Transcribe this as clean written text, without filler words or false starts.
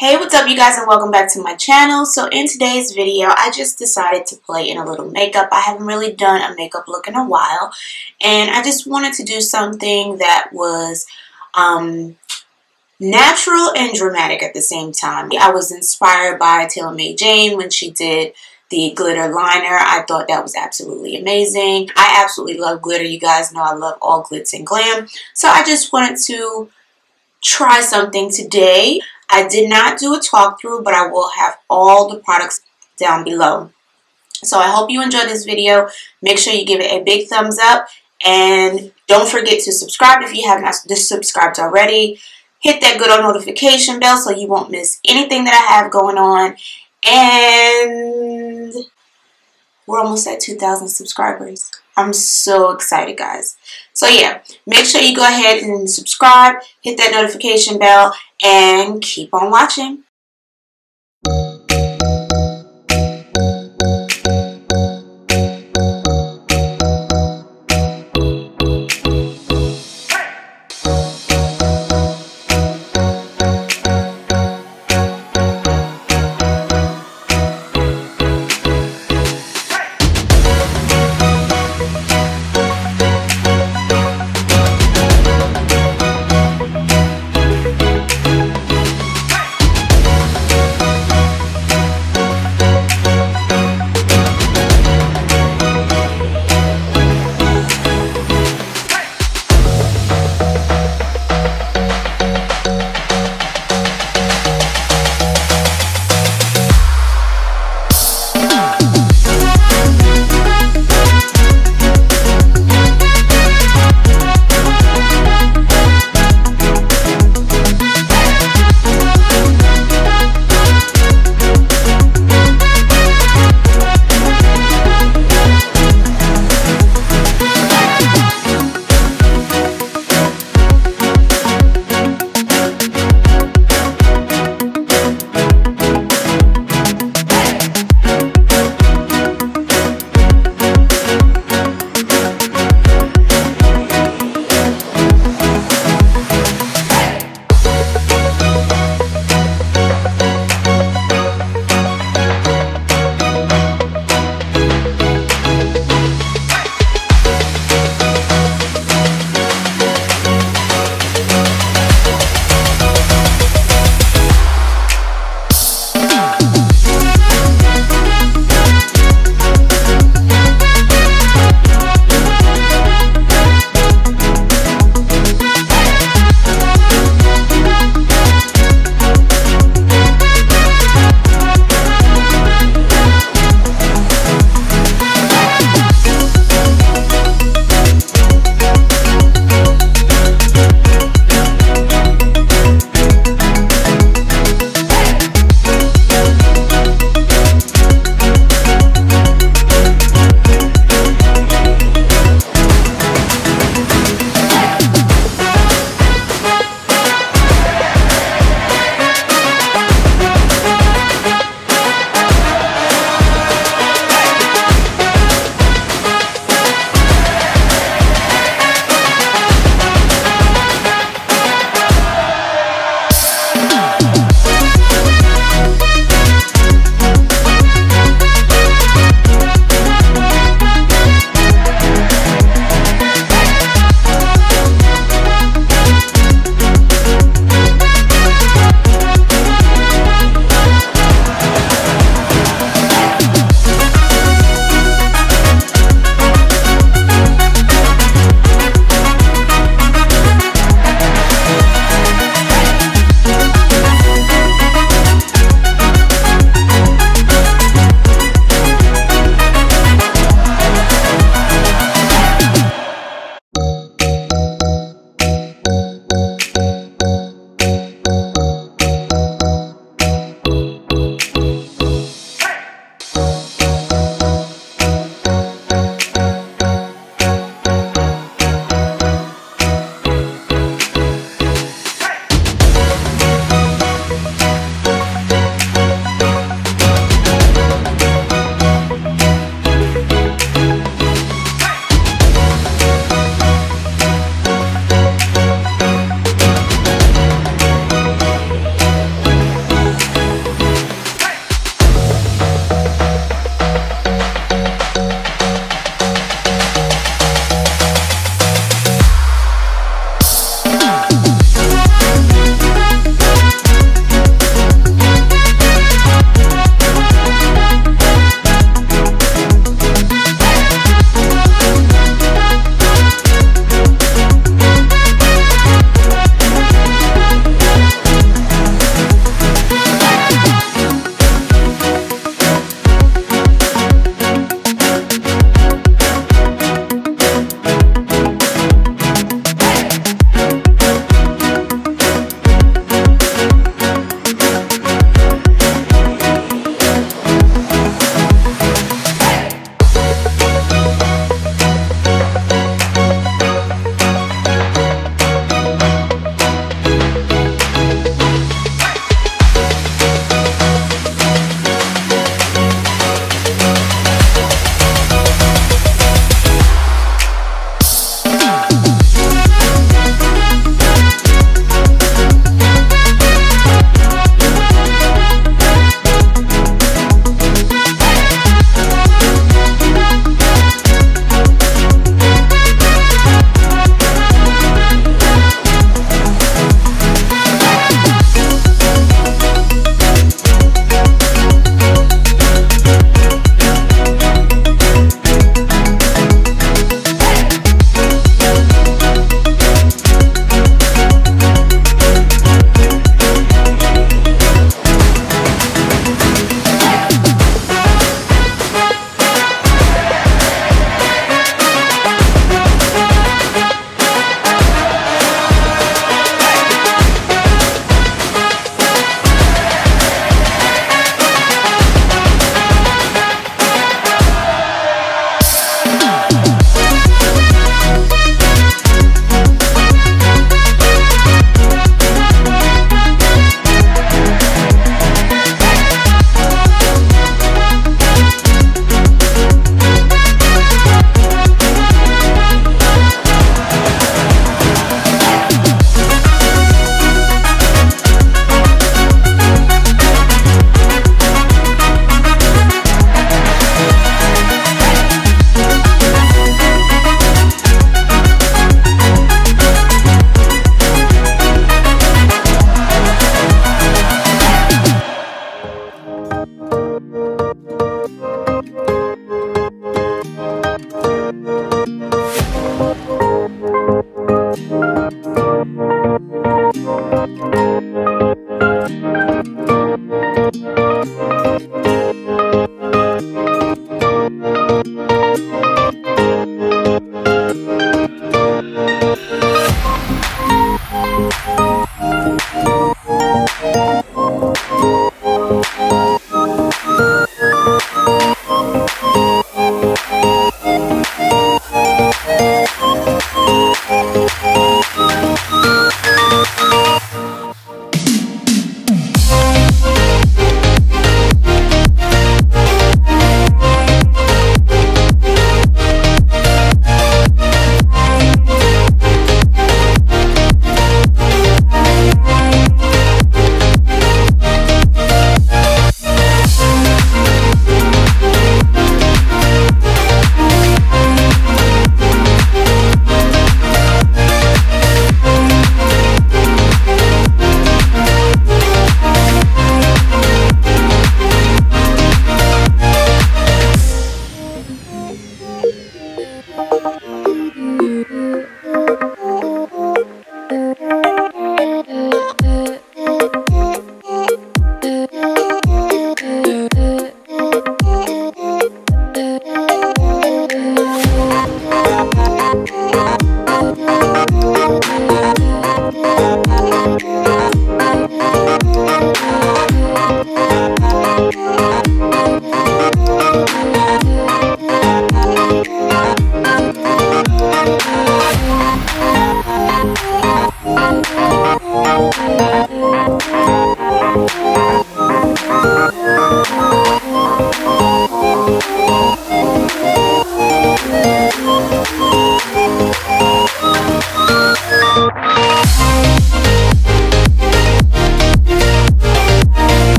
Hey, what's up you guys, and welcome back to my channel. So in today's video, I just decided to play in a little makeup. I haven't really done a makeup look in a while, and I just wanted to do something that was natural and dramatic at the same time. I was inspired by TaylorMade Jane when she did the glitter liner. I thought that was absolutely amazing. I absolutely love glitter. You guys know I love all glitz and glam. So I just wanted to try something today. I did not do a talk through, but I will have all the products down below. So I hope you enjoyed this video. Make sure you give it a big thumbs up, and don't forget to subscribe if you have not subscribed already. Hit that good old notification bell so you won't miss anything that I have going on. And we're almost at 2,000 subscribers. I'm so excited, guys. So yeah, make sure you go ahead and subscribe, hit that notification bell, and keep on watching.